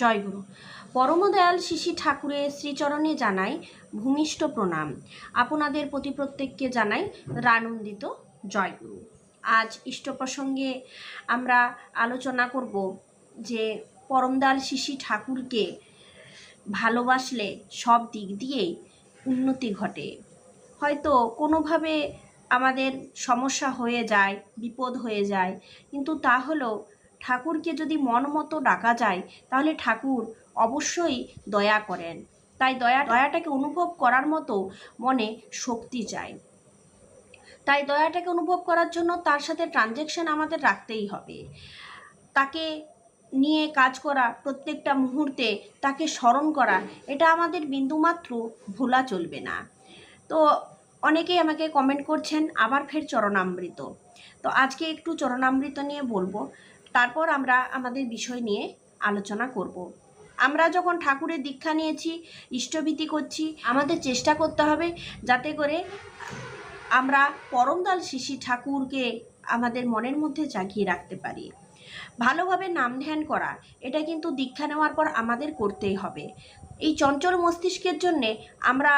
জয়গুরু। পরমদয়াল শিশি ঠাকুরের শ্রীচরণে জানাই ভূমিষ্ঠ প্রণাম। আপনাদের প্রতি প্রত্যেককে জানাই রানন্দিত জয়গুরু। আজ ইষ্ট প্রসঙ্গে আমরা আলোচনা করব যে পরমদয়াল শিশি ঠাকুরকে ভালোবাসলে সব দিক দিয়েই উন্নতি ঘটে। হয়তো কোনোভাবে আমাদের সমস্যা হয়ে যায়, বিপদ হয়ে যায়, কিন্তু তা হলেও ঠাকুরকে যদি মন মতো ডাকা যায় তাহলে ঠাকুর অবশ্যই দয়া করেন। তাই দয়াটাকে অনুভব করার মতো মনে শক্তি চাই। তাই দয়াটাকে অনুভব করার জন্য তার সাথে ট্রানজ্যাকশন আমাদের রাখতেই হবে। তাকে নিয়ে কাজ করা, প্রত্যেকটা মুহূর্তে তাকে স্মরণ করা, এটা আমাদের বিন্দুমাত্র ভোলা চলবে না। তো অনেকেই আমাকে কমেন্ট করছেন আবার ফের চরণামৃত। তো আজকে একটু চরণামৃত নিয়ে বলবো, তারপর আমরা আমাদের বিষয় নিয়ে আলোচনা করব। আমরা যখন ঠাকুরের দীক্ষা নিয়েছি, ইষ্টভীতি করছি, আমাদের চেষ্টা করতে হবে যাতে করে আমরা পরমদয়াল শিশি ঠাকুরকে আমাদের মনের মধ্যে জাগিয়ে রাখতে পারি। ভালোভাবে নাম ধ্যান করা, এটা কিন্তু দীক্ষা নেওয়ার পর আমাদের করতেই হবে। এই চঞ্চল মস্তিষ্কের জন্যে আমরা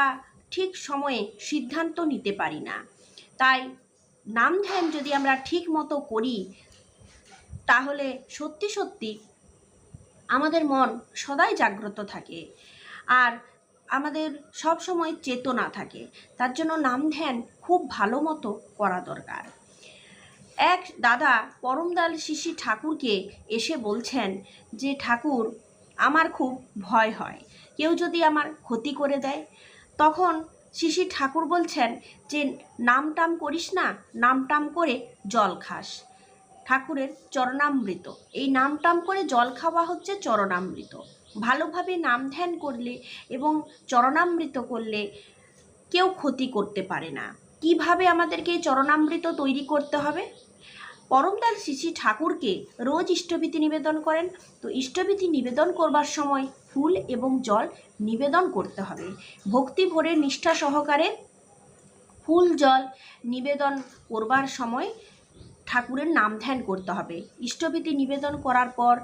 ঠিক সময়ে সিদ্ধান্ত নিতে পারি না। তাই নাম ধ্যান যদি আমরা ঠিক মতো করি তাহলে সত্যি সত্যি আমাদের মন সদাই জাগ্রত থাকে আর আমাদের সব সময় চেতনা থাকে। তার জন্য নাম ধ্যান খুব ভালো মতো করা দরকার। এক দাদা পরমদয়াল শিশি ঠাকুরকে এসে বলছেন যে ঠাকুর, আমার খুব ভয় হয়, কেউ যদি আমার ক্ষতি করে দেয়। তখন শিশি ঠাকুর বলছেন যে নামটাম করিস না, নামটাম করে জল খাস। ঠাকুরের চরণামৃত, এই নামটাম করে জল খাওয়া হচ্ছে চরণামৃত। ভালোভাবে নাম ধ্যান করলে এবং চরণামৃত করলে কেউ ক্ষতি করতে পারে না। কিভাবে আমাদেরকে এই চরণামৃত তৈরি করতে হবে? পরমদয়াল শিশি ঠাকুরকে রোজ ইষ্টভীতি নিবেদন করেন। তো ইষ্টভীতি নিবেদন করবার সময় ফুল এবং জল নিবেদন করতে হবে। ভক্তি ভরে নিষ্ঠা সহকারে ফুল জল নিবেদন করবার সময় ঠাকুরের নাম ধ্যান করতে হবে। ইষ্টভীতি নিবেদন করার পর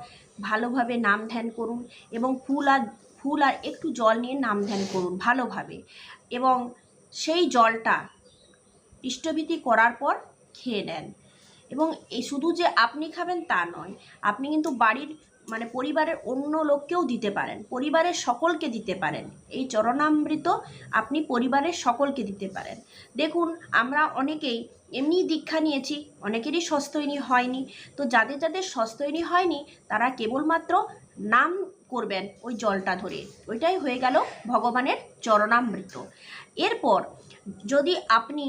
ভালোভাবে নাম ধ্যান করুন এবং ফুল আর একটু জল নিয়ে নাম ধ্যান করুন ভালোভাবে, এবং সেই জলটা ইষ্টভীতি করার পর খেয়ে নেন। এবং এই শুধু যে আপনি খাবেন তা নয়, আপনি কিন্তু বাড়ির পরিবারের অন্য লোককেও দিতে পারেন, পরিবারের সকলকে দিতে পারেন। এই চরণামৃত আপনি পরিবারের সকলকে দিতে পারেন। দেখুন, আমরা অনেকেই এমনি দীক্ষা নিয়েছি, অনেকেরই স্বস্ত্যয়নী হয়নি। তো যাদের যাদের স্বস্ত্যয়নী হয়নি তারা কেবলমাত্র নাম করবেন ওই জলটা ধরে, ওইটাই হয়ে গেল ভগবানের চরণামৃত। এরপর যদি আপনি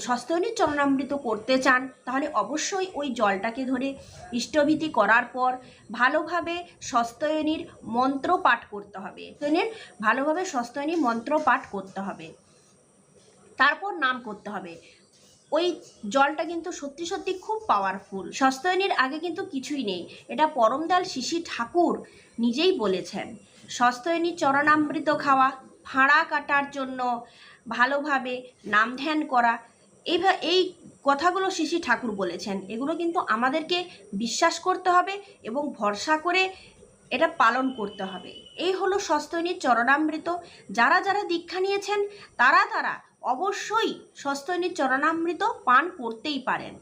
স্বস্ত্যয়নীর চরণামৃত করতে চান তাহলে অবশ্যই ওই জলটাকে ধরে ইষ্টভীতি করার পর ভালোভাবে স্বস্ত্যয়নীর মন্ত্র পাঠ করতে হবে। ভালোভাবে স্বস্ত্যয়নী মন্ত্র পাঠ করতে হবে, তারপর নাম করতে হবে। ওই জলটা কিন্তু সত্যি সত্যি খুব পাওয়ারফুল। স্বস্ত্যয়নীর আগে কিন্তু কিছুই নেই, এটা পরমদয়াল শিশি ঠাকুর নিজেই বলেছেন। স্বস্ত্যয়নীর চরণামৃত খাওয়া, ফাঁড়া কাটার জন্য ভালোভাবে নাম ধ্যান করা, এই কথাগুলো শিশি ঠাকুর বলেছেন। এগুলো কিন্তু আমাদেরকে বিশ্বাস করতে হবে এবং ভরসা করে এটা পালন করতে হবে। এই হলো স্বস্ত্যয়নীর চরণামৃত। যারা যারা দীক্ষা নিয়েছেন তারা অবশ্যই স্বস্ত্যয়নীর চরণামৃত পান করতেই পারেন,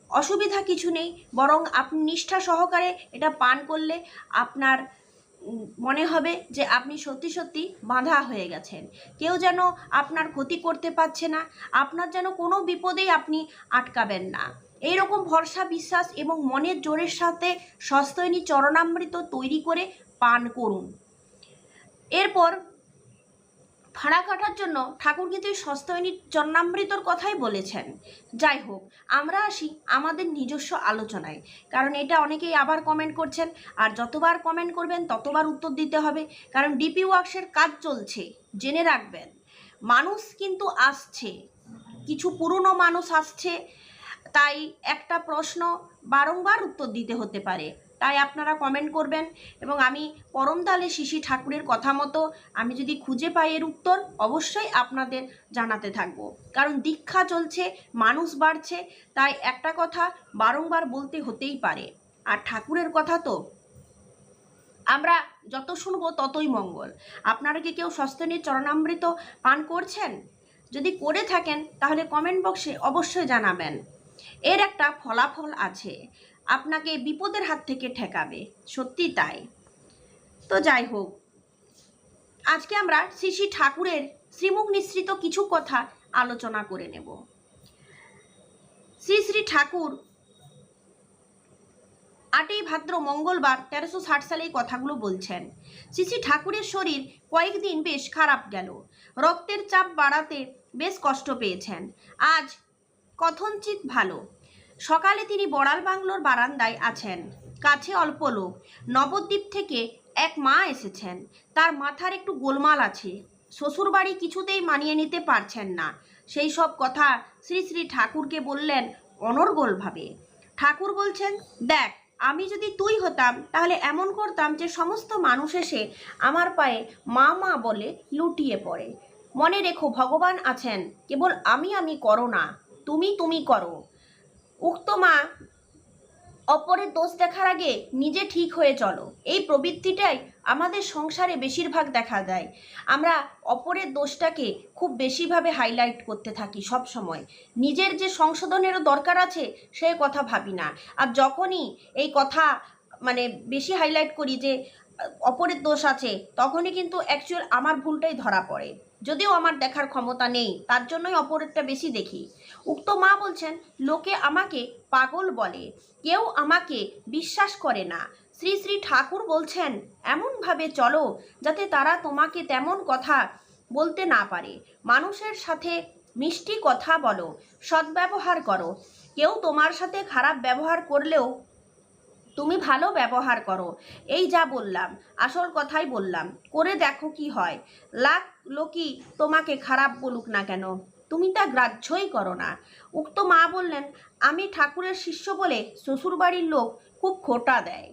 অসুবিধা কিছু নেই। বরং আপনি নিষ্ঠা সহকারে এটা পান করলে আপনার মনে হবে যে আপনি সত্যি সত্যি বাঁধা হয়ে গেছেন, কেউ যেন আপনার ক্ষতি করতে পারছে না, আপনার যেন কোনো বিপদেই আপনি আটকাবেন না। এইরকম ভরসা, বিশ্বাস এবং মনের জোরের সাথে স্বস্ত্যয়নী চরণামৃত তৈরি করে পান করুন। এরপর ফাঁড়া কাটার জন্য ঠাকুর কিন্তু এই স্বস্ত্যয়নী চরণামৃতর কথাই বলেছেন। যাই হোক, আমরা আসি আমাদের নিজস্ব আলোচনায়, কারণ এটা অনেকেই আবার কমেন্ট করছেন, আর যতবার কমেন্ট করবেন ততবার উত্তর দিতে হবে, কারণ ডিপি ওয়ার্কসের কাজ চলছে। জেনে রাখবেন, মানুষ কিন্তু আসছে, কিছু পুরনো মানুষ আসছে, তাই একটা প্রশ্ন বারংবার উত্তর দিতে হতে পারে। তাই আপনারা কমেন্ট করবেন এবং আমি পরমদয়াল শিশি ঠাকুরের কথা মতো আমি যদি খুঁজে পাই এর উত্তর অবশ্যই আপনাদের জানাতে থাকবো। কারণ দীক্ষা চলছে, মানুষ বাড়ছে, তাই একটা কথা বারংবার বলতে হতেই পারে। আর ঠাকুরের কথা তো আমরা যত শুনবো ততই মঙ্গল। আপনারা কি কেউ সস্তনীর চরণামৃত পান করছেন? যদি করে থাকেন তাহলে কমেন্ট বক্সে অবশ্যই জানাবেন। এর একটা ফলাফল আছে, আপনাকে বিপদের হাত থেকে ঠেকাবে, সত্যি তাই। তো যাই হোক, আজকে আমরা শ্রী শ্রী ঠাকুরের শ্রীমুখ নিঃসৃত কিছু কথা আলোচনা করে নেব। শ্রী শ্রী ঠাকুর 8ই ভাদ্র মঙ্গলবার 1360 সালে এই কথাগুলো বলছেন। শ্রী শ্রী ঠাকুরের শরীর কয়েকদিন বেশ খারাপ গেল, রক্তের চাপ বাড়াতে বেশ কষ্ট পেয়েছেন। আজ কথঞ্চিত ভালো। সকালে তিনি বড়াল বাংলোর বারান্দায় আছেন, কাছে অল্প লোক। নবদ্বীপ থেকে এক মা এসেছেন, তার মাথার একটু গোলমাল আছে, শ্বশুরবাড়ি কিছুতেই মানিয়ে নিতে পারছেন না। সেই সব কথা শ্রী শ্রী ঠাকুরকে বললেন অনর্গলভাবে। ঠাকুর বলছেন, দেখ, আমি যদি তুই হতাম তাহলে এমন করতাম যে সমস্ত মানুষ এসে আমার পায়ে মা মা বলে লুটিয়ে পড়ে। মনে রেখো, ভগবান আছেন, কেবল আমি করো না, তুমি করো। উক্ত মা অপরের দোষ দেখার আগে নিজে ঠিক হয়ে চলো, এই প্রবৃত্তিটাই আমাদের সংসারে বেশিরভাগ দেখা দেয়। আমরা অপরের দোষটাকে খুব বেশিভাবে হাইলাইট করতে থাকি সব সময়, নিজের যে সংশোধনেরও দরকার আছে সেই কথা ভাবি না। আর যখনই এই কথা বেশি হাইলাইট করি যে অপরের দোষ আছে, তখনই কিন্তু অ্যাকচুয়াল আমার ভুলটাই ধরা পড়ে, যদিও আমার দেখার ক্ষমতা নেই, তার জন্যই অপরেরটা বেশি দেখি। উক্ত মা বলছেন, লোকে আমাকে পাগল বলে, কেউ আমাকে বিশ্বাস করে না। শ্রী শ্রী ঠাকুর বলছেন, এমনভাবে চলো যাতে তারা তোমাকে তেমন কথা বলতে না পারে। মানুষের সাথে মিষ্টি কথা বলো, সদ্ব্যবহার করো। কেউ তোমার সাথে খারাপ ব্যবহার করলেও তুমি ভালো ব্যবহার করো। এই যা বললাম, আসল কথাই বললাম, করে দেখো কি হয়। লাখ লোকই তোমাকে খারাপ বলুক না কেন, তুমি তা গ্রাহ্যই করো না। উক্ত মা বললেন, আমি ঠাকুরের শিষ্য বলে শ্বশুরবাড়ির লোক খুব খোঁটা দেয়।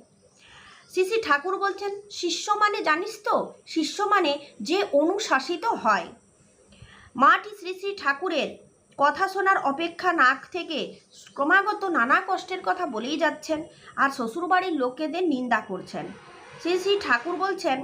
শ্রী শ্রী ঠাকুর বলছেন, শিষ্য মানে জানিস তো, শিষ্য মানে যে অনুশাসিত হয়। মাটি শ্রী শ্রী ঠাকুরের কথা শোনার অপেক্ষা নাক থেকে ক্রমাগত নানা কষ্টের কথা বলেই যাচ্ছেন, আর শ্বশুরবাড়ির লোকেদের নিন্দা করছেন। শ্রী শ্রী ঠাকুর বলছেন,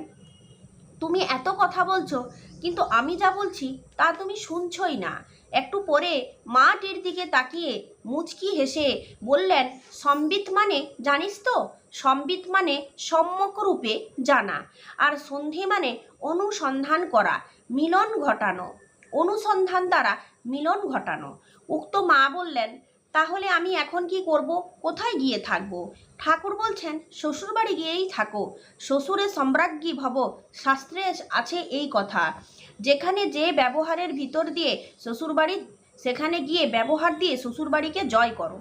তুমি এত কথা বলছো, কিন্তু আমি যা বলছি তা তুমি শুনছই না। একটু পরে মাটির দিকে তাকিয়ে মুচকি হেসে বললেন, সম্বিত মানে জানিস তো, সম্বিত মানে সম্যক রূপে জানা, আর সন্ধি মানে অনুসন্ধান করা, মিলন ঘটানো, অনুসন্ধান দ্বারা মিলন ঘটানো। উক্ত মা বললেন, তাহলে আমি এখন কি করব, কোথায় গিয়ে থাকবো? ঠাকুর বলছেন, শ্বশুরবাড়ি গিয়েই থাকো, শ্বশুরে সম্রাজ্ঞী ভব, শাস্ত্রে আছে এই কথা। যেখানে যে ব্যবহারের ভিতর দিয়ে শ্বশুরবাড়ি, সেখানে গিয়ে ব্যবহার দিয়ে শ্বশুরবাড়িকে জয় করো।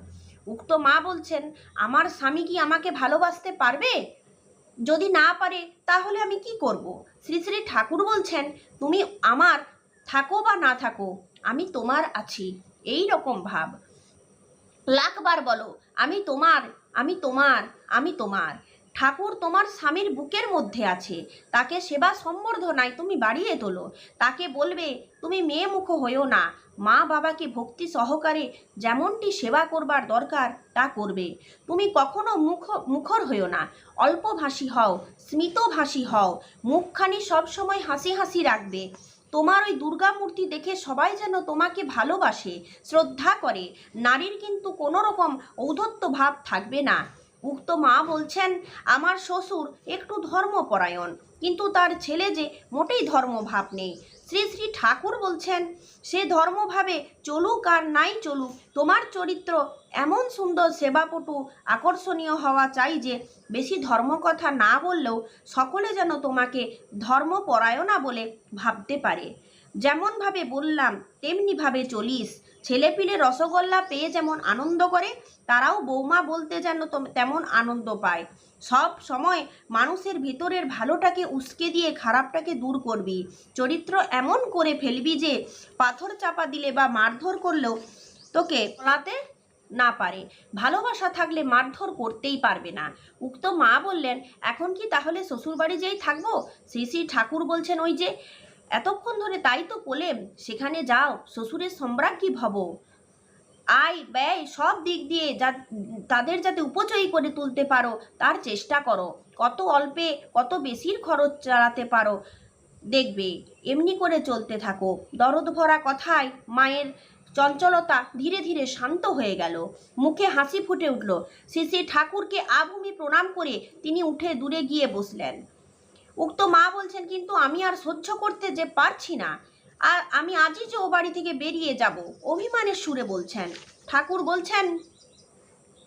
উক্ত মা বলছেন, আমার স্বামী কি আমাকে ভালোবাসতে পারবে? যদি না পারে তাহলে আমি কি করব? শ্রী শ্রী ঠাকুর বলছেন, তুমি আমার থাকো বা না থাকো, আমি তোমার আছি, এই রকম ভাব। লাখবার বলো, আমি তোমার, আমি তোমার, আমি তোমার। ঠাকুর তোমার স্বামীর বুকের মধ্যে আছে, তাকে সেবা সম্বর্ধনায় তুমি বাড়িয়ে তোলো। তাকে বলবে, তুমি মেয়ে মুখ হইও না, মা বাবাকে ভক্তি সহকারে যেমনটি সেবা করবার দরকার তা করবে। তুমি কখনো মুখর হইও না, অল্পভাষী হও, স্মিতভাষী হও, মুখখানি সবসময় হাসি হাসি রাখবে। তোমার ওই দুর্গা মূর্তি দেখে সবাই যেন তোমাকে ভালোবাসে, শ্রদ্ধা করে। নারীর কিন্তু কোনো রকম ঔদ্ধত্য ভাব থাকবে না। উক্ত মা বলছেন, আমার শ্বশুর একটু ধর্মপরায়ণ, কিন্তু তার ছেলে যে মোটেই ধর্মভাব নেই। শ্রী শ্রী ঠাকুর বলছেন, সে ধর্মভাবে চলুক আর নাই চলুক, তোমার চরিত্র এমন সুন্দর, সেবাপটু, আকর্ষণীয় হওয়া চাই যে বেশি ধর্মকথা না বললেও সকলে যেন তোমাকে ধর্মপরায়ণা বলে ভাবতে পারে। যেমনভাবে বললাম তেমনিভাবে চলিস। ছেলেপিলে রসগোল্লা পেয়ে যেমন আনন্দ করে, তারাও বৌমা বলতে যেন তেমন আনন্দ পায়। সব সময় মানুষের ভিতরের ভালোটাকে উস্কে দিয়ে খারাপটাকে দূর করবি। চরিত্র এমন করে ফেলবি যে পাথর চাপা দিলে বা মারধর করলেও তোকে গলাতে না পারে। ভালোবাসা থাকলে মারধর করতেই পারবে না। উক্ত মা বললেন, এখন কি তাহলে শ্বশুরবাড়ি যেই থাকবো? শ্রী শ্রী ঠাকুর বলছেন, ওই যে এতক্ষণ ধরে তাই তো বলেম, সেখানে যাও, শ্বশুরের সম্রাজ্ঞী ভব। আয় ব্যয় সব দিক দিয়ে তাদের যাতে উপযোগী করে তুলতে পারো তার চেষ্টা করো। কত অল্পে কত বেশির খরচ চালাতে পারো দেখবে। এমনি করে চলতে থাকো। দরদ ভরা কথায় মায়ের চঞ্চলতা ধীরে ধীরে শান্ত হয়ে গেল। মুখে হাসি ফুটে উঠল। শ্রী শ্রী ঠাকুরকে আভূমি প্রণাম করে তিনি উঠে দূরে গিয়ে বসলেন। উক্ত মা বলছেন, কিন্তু আমি আর সহ্য করতে যে পারছি না, আর আমি আজই যে ও বাড়ি থেকে বেরিয়ে যাব, অভিমানের সুরে বলছেন। ঠাকুর বলছেন,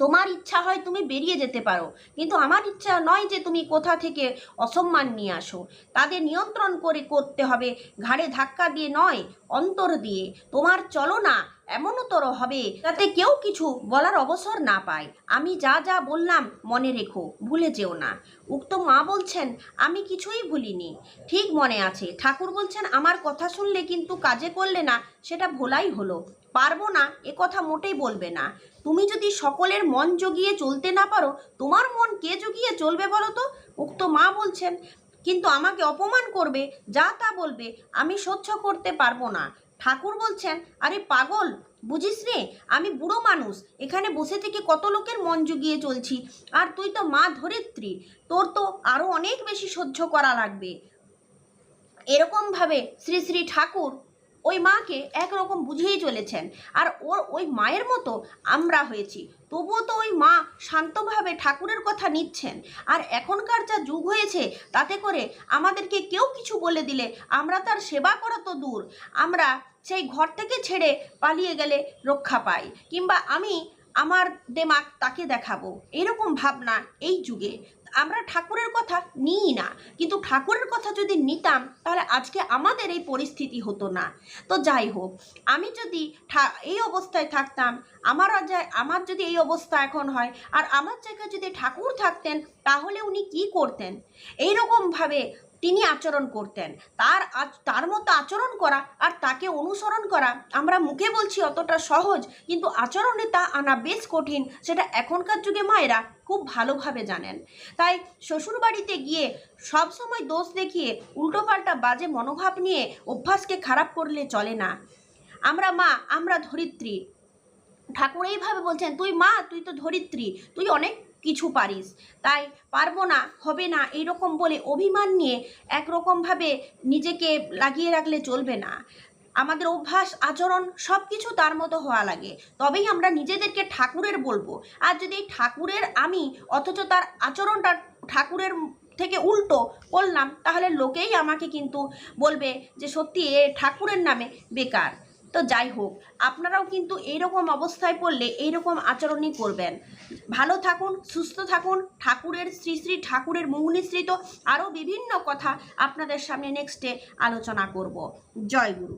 তোমার ইচ্ছা হয় তুমি বেরিয়ে যেতে পারো, কিন্তু আমার ইচ্ছা নয় যে তুমি কোথা থেকে অসম্মান নিয়ে আসো। তাদের নিয়ন্ত্রণ করে করতে হবে, ঘাড়ে ধাক্কা দিয়ে নয়, অন্তর দিয়ে। তোমার চলো না এমনতর হবে যাতে কেউ কিছু বলার অবসর না পায়। আমি যা যা বললাম মনে রেখো, ভুলে যেও না। উক্ত মা বলছেন, আমি কিছুই ভুলিনি, ঠিক মনে আছে। ঠাকুর বলছেন, আমার কথা শুনলে কিন্তু কাজে করলে না, সেটা ভোলাই হলো। পারবো না এ কথা মোটেই বলবে না। তুমি যদি সকলের মন জগিয়ে চলতে না পারো, তোমার মন কে জগিয়ে চলবে বলো তো? উক্ত মা বলছেন, কিন্তু আমাকে অপমান করবে, যা তা বলবে, আমি সহ্য করতে পারবো না। ঠাকুর বলছেন, আরে পাগল, বুঝিস রে, আমি বুড়ো মানুষ, এখানে বসে থেকে কত লোকের মন জুগিয়ে চলছি, আর তুই তো মা ধরিত্রী, তোর তো আরো অনেক বেশি সহ্য করা লাগবে। এরকমভাবে শ্রী শ্রী ঠাকুর ওই মাকে একরকম বুঝিয়েই চলেছেন। আর ওই মায়ের মতো আমরা হয়েছি, তবুও তো ওই মা শান্তভাবে ঠাকুরের কথা নিচ্ছেন। আর এখনকার যা যুগ হয়েছে, তাতে করে আমাদেরকে কেউ কিছু বলে দিলে আমরা তার সেবা করা তো দূর, আমরা সেই ঘর থেকে ছেড়ে পালিয়ে গেলে রক্ষা পাই, কিংবা আমি আমার দেমাগ তাকে দেখাবো, এরকম ভাবনা এই যুগে। আমরা ঠাকুরের কথা নিই না, কিন্তু ঠাকুরের কথা যদি নিতাম তাহলে আজকে আমাদের এই পরিস্থিতি হতো না। তো যাই হোক, আমি যদি এই অবস্থায় থাকতাম, আমার যদি এই অবস্থা এখন হয়, আর আমার জায়গায় যদি ঠাকুর থাকতেন, তাহলে উনি কি করতেন? এইরকমভাবে তিনি আচরণ করতেন। তার মতো আচরণ করা আর তাকে অনুসরণ করা আমরা মুখে বলছি অতটা সহজ, কিন্তু আচরণে তা আনা বেশ কঠিন, সেটা এখনকার যুগে মায়েরা খুব ভালোভাবে জানেন। তাই শ্বশুর বাড়িতে গিয়ে সবসময় দোষ দেখিয়ে উল্টোপাল্টা বাজে মনোভাব নিয়ে অভ্যাসকে খারাপ করলে চলে না। আমরা মা, আমরা ধরিত্রী। ঠাকুর এইভাবে বলছেন, তুই মা, তুই তো ধরিত্রী, তুই অনেক কিছু পারিস, তাই পারবো না, হবে না, এইরকম বলে অভিমান নিয়ে একরকমভাবে নিজেকে লাগিয়ে রাখলে চলবে না। আমাদের অভ্যাস আচরণ সব কিছু তার মতো হওয়া লাগে, তবেই আমরা নিজেদেরকে ঠাকুরের বলবো। আর যদি ঠাকুরের আমি, অথচ তার আচরণটা ঠাকুরের থেকে উল্টো করলাম, তাহলে লোকেই আমাকে কিন্তু বলবে যে সত্যি এ ঠাকুরের নামে বেকার। তো যাই হোক, আপনারাও কিন্তু এইরকম অবস্থায় পড়লে এইরকম আচরণই করবেন। ভালো থাকুন, সুস্থ থাকুন। ঠাকুরের শ্রী শ্রী ঠাকুরের মুহুনিসৃত আরও বিভিন্ন কথা আপনাদের সামনে নেক্সটে আলোচনা করব। জয় গুরু।